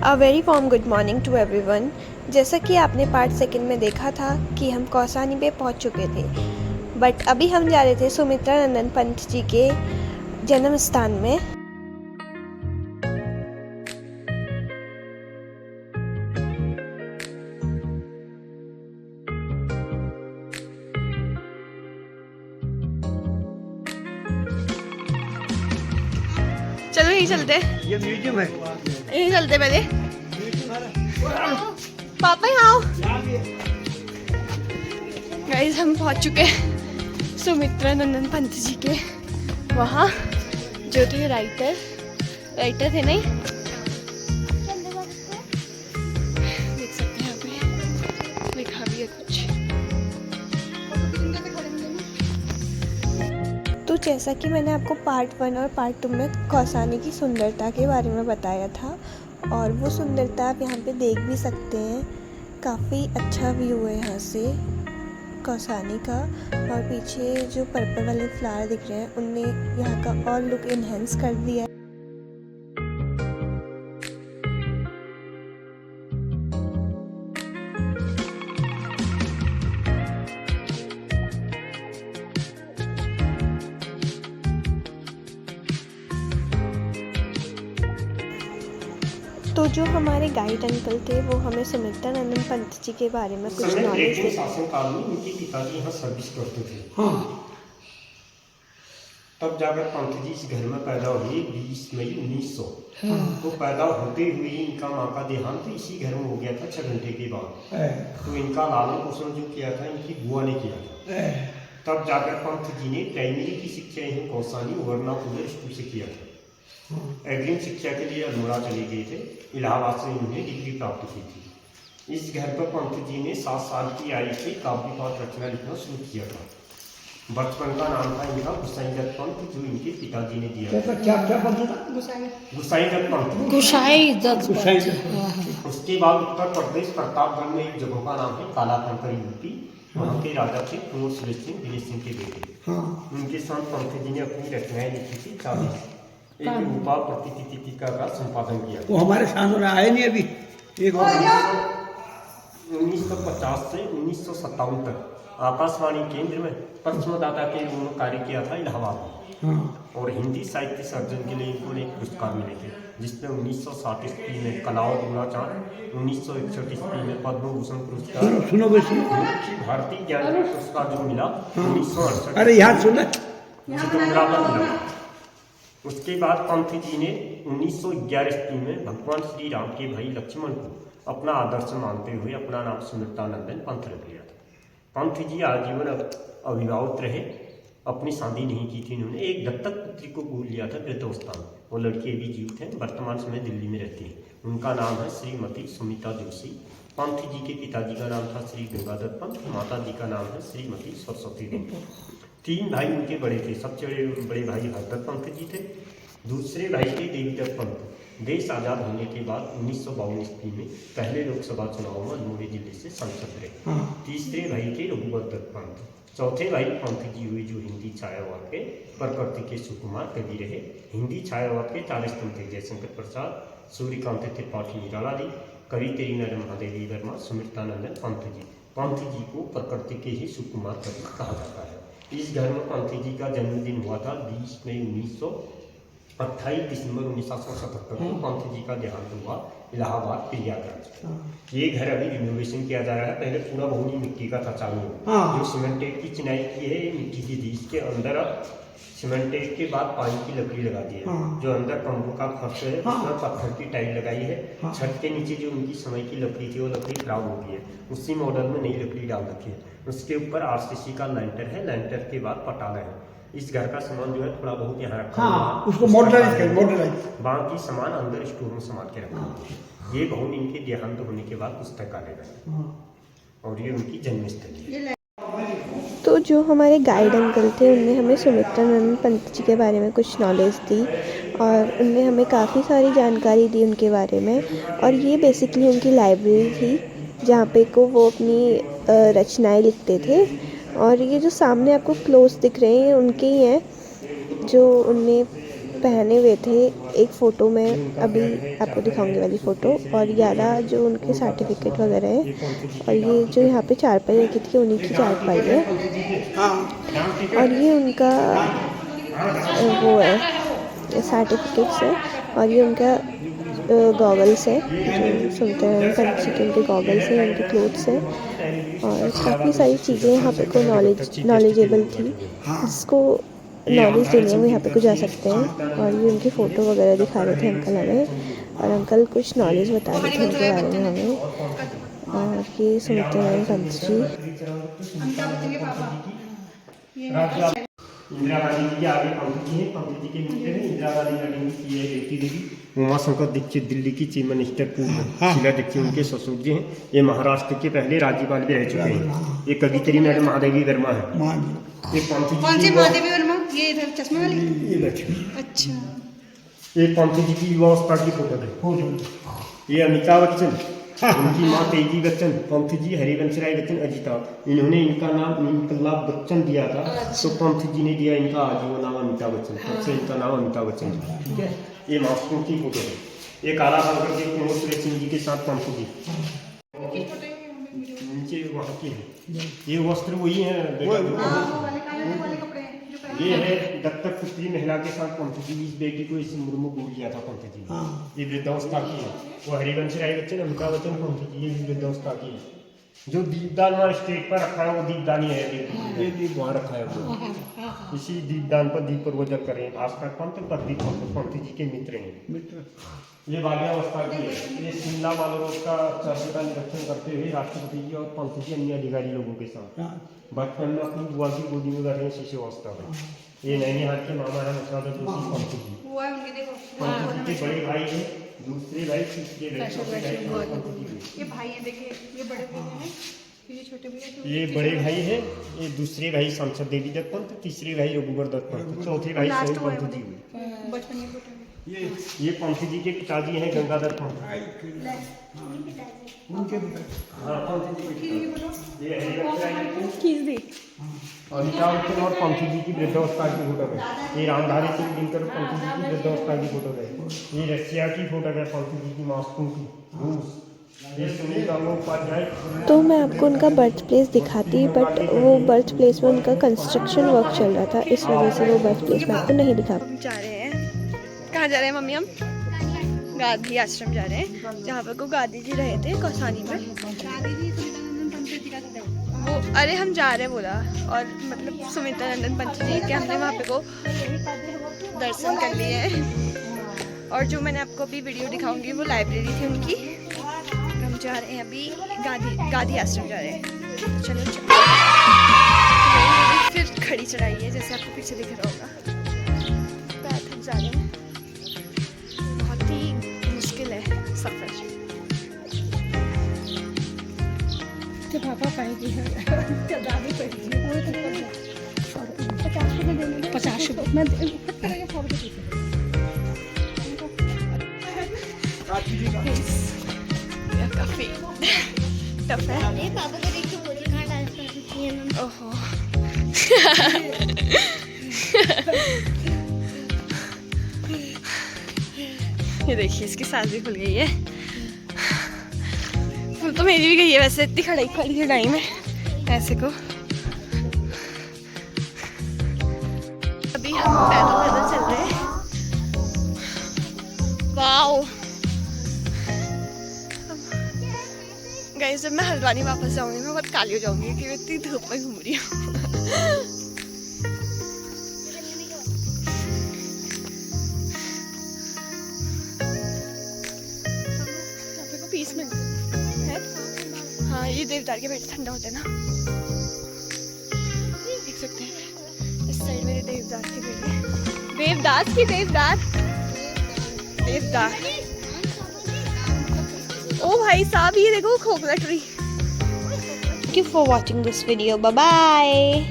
A very warm good morning to everyone. जैसा कि आपने पार्ट सेकंड में देखा था कि हम कौसानी पे पहुंच चुके थे, बट अभी हम जा रहे थे सुमित्रा नंदन पंत जी के जन्म स्थान में। चलो यही चलते, ये म्यूजियम है। यही चलते पहले। पापा यहाँ आओ। गाइस हम पहुंच चुके हैं सुमित्रा नंदन पंत जी के वहाँ, जो थे राइटर थे नहीं, देख सकते हैं यहाँ पे लिखा भी है कुछ। तो जैसा कि मैंने आपको पार्ट 1 और पार्ट 2 में कौसानी की सुंदरता के बारे में बताया था, और वो सुंदरता आप यहाँ पे देख भी सकते हैं। काफ़ी अच्छा व्यू है यहाँ से कौसानी का, और पीछे जो पर्पल वाले फ्लावर दिख रहे हैं उनने यहाँ का और लुक इन्हेंस कर दिया है। तो जो हमारे गाइड अंकल थे वो हमें सुमित्रा नंदन पंत जी के बारे में कुछ नॉलेज थे। शासनकाल में उनके पिताजी यहाँ सर्विस करते थे। हाँ। तब जाकर पंत जी इस घर में पैदा हुए 20 मई 1900। तो पैदा होते हुए इनका माँ का देहांत इसी घर में हो गया था 6 घंटे के बाद। तो इनका लालन पोषण जो किया था इनकी बुआ ने किया था। तब जाकर पंत जी ने प्राइमरी की शिक्षा यहीं कौसानी वर्नाकुलर स्कूल से किया था। अग्रिम शिक्षा के लिए अल्मोड़ा चले गए थे। इलाहाबाद से उन्होंने डिग्री प्राप्त की थी। इस घर पर पंत जी ने 7 साल की आयु से काव्य पाठ रचना लिखना शुरू किया था। बचपन का नाम था इनका गुसाई दत्त पंत, जो इनके पिताजी ने दिया था। क्या पंत था? गुसाई दत्त पंत। गुसाई दत्त। उसके बाद उत्तर प्रदेश प्रतापगढ़ में एक जगह का नाम है कालाकंकर यूपी। वहाँ के राजा थे कुंवर सुरेश सिंह दिनेश सिंह के बेटे। उनके साथ पंत जी ने अपनी रचनाएं लिखी थी 40। एक रूपा प्रतिथिका का संपादन किया। वो हमारे सामने आए नहीं अभी। एक 1950 से 1957 तक आकाशवाणी केंद्र में पश्चिमदाता के रूप में कार्य किया था इलाहाबाद में। और हिंदी साहित्य सर्जन के लिए इनको एक पुरस्कार मिले थे, जिसमें 1960 ईस्वी में कलाओ गुणाचार्य, 1961 ईस्वी में पद्म भूषण पुरस्कार, सुनो भारतीय ज्ञान पुरस्कार जो मिला 1968। अरे यार सुनो, चिदम्बरा पर मिला। उसके बाद पंत जी ने 1911 ईस्वी में भगवान श्री राम के भाई लक्ष्मण को अपना आदर्श मानते हुए अपना नाम सुमित्रा नंदन पंत रख लिया था। पंत जी आजीवन अभिभावक रहे, अपनी शादी नहीं की थी इन्होंने। एक दत्तक पुत्री को गोद लिया था वृद्धावस्था में। वो लड़की अभी जीवित है, वर्तमान समय दिल्ली में रहती है। उनका नाम है श्रीमती सुमिता जोशी। पंत जी के पिताजी का नाम था श्री गंगाधर पंत, माता जी का नाम है श्रीमती सरस्वती देवी। 3 भाई उनके बड़े थे। सबसे बड़े भाई हरदत्त पंत जी थे। दूसरे भाई थे देवीदत्त पंत। देश आज़ाद होने के बाद 1952 ईस्वी में पहले लोकसभा चुनाव में अल्मोड़ा जिले से सांसद रहे। तीसरे भाई थे रघुवर दत्त पंत। चौथे भाई पंत जी हुए, जो हिंदी छायावाद के प्रकृति के सुकुमार कवि रहे। हिंदी छायावाद के 4 स्तंभ थे: जयशंकर प्रसाद, सूर्यकांत त्रिपाठी, मीराला दी, कवि तेरी नरम महादेवी वर्मा, सुमित्रा नंदन पंत जी। पंत जी को प्रकृति के ही सुकुमार कवि कहा जाता है। इस घर में पंत जी का जन्मदिन हुआ था 20 मई 1900। 28 दिसंबर 1977 को पंत जी का देहांत हुआ इलाहाबाद प्रयागराज। ये घर अभी रिनोवेशन किया जा रहा है। पहले पूरा बहुनी मिट्टी का था चालू, जो सीमेंटेड की चिनाई की है मिट्टी की थी। इसके अंदर अब सीमेंटेड के बाद पानी की लकड़ी लगा दी है। जो अंदर कमरों का फर्श है उसमें पत्थर की टाइल लगाई है। छत के नीचे जो उनकी समय की लकड़ी थी वो लकड़ी खराब हो गई है, उसी मॉडल में नई लकड़ी डाल रखी है। उसके ऊपर आरसीसी का लेंटर है, लेंटर के बाद पटाला है। इस घर का सामान जो है थोड़ा बहुत यहाँ रखा हुआ है, उसको मॉडर्नाइज। बाकी सामान अंदर स्टोर में संभाल के रखा है। ये भवन इनके देहांत होने के बाद पुस्तकालय है, और ये उनकी जन्मस्थली है। तो जो हमारे गाइड अंकल थे उनने हमें सुमित्रा नंदन पंत जी के बारे में कुछ नॉलेज दी, और उनने हमें काफ़ी सारी जानकारी दी उनके बारे में। और ये बेसिकली उनकी लाइब्रेरी थी जहाँ पे को वो अपनी रचनाएं लिखते थे। और ये जो सामने आपको क्लोज दिख रहे हैं उनके ही हैं, जो उनने पहने हुए थे एक फ़ोटो में, अभी आपको दिखाऊंगी वाली फ़ोटो, और 11 जो उनके सर्टिफिकेट वगैरह है, और ये जो यहाँ पे चारपाई रखी थी उन्हीं की चारपाई है, और ये उनका वो है सर्टिफिकेट्स है, और ये उनका गॉगल्स है जो सुनते हैं पंछी के, उनके गॉगल्स हैं, उनके क्लोथ्स हैं, और काफ़ी सारी चीज़ें यहाँ पे को नॉलेजेबल थी, जिसको नॉलेज देने में यहाँ पे को जा सकते हैं। और ये उनकी फ़ोटो वगैरह दिखा रहे थे अंकल हमें, और अंकल कुछ नॉलेज बता रहे थे उनके बारे में हमें। और ये सुनते हैं पंत जी। इंदिरा गांधी जी के आगे पंत जी हैं, पंत जी के मित्र हैं। इंदिरा गांधी लड़ेंगी की बेटी देवी, उमाशंकर दीक्षित दिल्ली की चीफ मिनिस्टर पूर्व शीला दीक्षित उनके ससुर जी हैं। ये महाराष्ट्र के पहले राज्यपाल भी रह चुके हैं। ये कवित्री मैडम महादेवी वर्मा है। ये पंत जी कौन सी महादेवी वर्मा? ये इधर चश्मे वाली? ये लक्ष्मी अच्छा। ये पंत जी की युवावस्था की फोटो है। ये अमिताभ बच्चन, उनकी माँ तेजी बच्चन, पंत जी हरिवंश राय बच्चन अजिताभ, इन्होंने इनका नाम इनकलाब बच्चन दिया था, तो पंत जी ने दिया इनका आजीवन नाम अमिताभ बच्चन, तब से इनका नाम अमिताभ बच्चन। ठीक है, ये मास्को की फोटो है। ये काला शंकर जी कुंवर सुरेश सिंह जी के साथ पंत जी नीचे वहाँ की है। ये वस्त्र वही है। ये है दत्तक पुत्री महिला के साथ पंत जी, इस बेटी को इस मुर्मू बोल दिया था पंत जी ने। ये वृद्धावस्था की है। वो हरिवंश राय बच्चन, अमिताभ बच्चन, पंत जी, ये वृद्धावस्था की है। जो दीपदान वहाँ स्टेज पर रखा है वो दीपदान ही है। ये दीप वहाँ रखा है वो। इसी दीपदान पर दीप प्रवचन करें। आज तक पंत जी के मित्र हैं। ये बाल्यावस्था की है। ये शिमला मालरोड का चर्चा का निरीक्षण करते हुए राष्ट्रपति जी और पंत जी अन्य अधिकारी लोगों के साथ बचपन में अपनी बुआ की गोदी में बैठे शिशुअवस्था में। ये नैनीहाल के मामा है मुसादत जोशी पंत जी। हुआ है उनके, देखो पंत जी के बड़े भाई हैं, दूसरे भाई, तीसरे भाई, चौथे भाई पंत जी। ये भाई है, देखिए ये बड़े भैया हैं, फिर ये छोटे भैया। ये बड़े भाई है। ये दूसरे भाई सांसद देवी दत्त पंत, तीसरे भाई रघुवर दत्त पंत, चौथे भाई लास्ट सोम हुआ है पंत जी वो, हुए। बचपन में फोटो में। ये पंत जी के पिताजी हैं गंगाधर पंत। हाँ, पंत जी के पिताजी। ये हरिवंश राय बच्चन, अमिताभ बच्चन और पंत जी की वृद्धावस्था की फोटो है। ये रामधारी सिंह दिनकर पंत जी की वृद्धावस्था की फोटो है। ये रशिया की फोटो है पंत जी की, मॉस्को की, रूस। ये सुनील गंगोपाध्याय। तो मैं आपको उनका बर्थ प्लेस दिखाती, बट वो बर्थ प्लेस में उनका कंस्ट्रक्शन वर्क चल रहा था, इस वजह से वो बर्थ प्लेस मैं आपको नहीं दिखा। हम जा रहे हैं, कहाँ जा रहे हैं मम्मी? हम गांधी आश्रम जा रहे हैं, जहाँ पर को गांधी जी रहे थे कौसानी में। वो अरे हम जा रहे हैं बोला, और मतलब सुमित्रानंदन पंत जी के हमने वहाँ पे को दर्शन कर लिए हैं। और जो मैंने आपको अभी वीडियो दिखाऊंगी वो लाइब्रेरी थी उनकी। हम जा रहे हैं अभी गांधी आश्रम जा रहे हैं। चलो फिर खड़ी चढ़ाई है, जैसे आपको पीछे दिख रहा होगा। पैर थक जा रहे हैं, बहुत ही मुश्किल है सफर। तो पापा पाएगी 50 रुपये मैं काफी टफ है। पापा को देख के बोतल कहाँ ट्रांसफर की है मैम? ओहो ये देखिए इसकी सांस भी खुल गई है। फुल तो मेरी भी गई है वैसे, इतनी खड़ी चढ़ाई में ऐसे को। अभी हम पैदल चल रहे हैं। वाओ गाइस, जब मैं हल्द्वानी वापस जाऊंगी मैं बहुत काली हो जाऊंगी क्योंकि मैं इतनी धूप में घूम रही हूँ। पीस मिलती है। हाँ, ये देवदार के पेड़ ठंडा होते हैं ना, देख सकते हैं इस साइड मेरे देवदार के पेड़ हैं। देवदार ओ भाई साहब, ये देखो खोखला tree. Thank you for watching this video. Bye bye.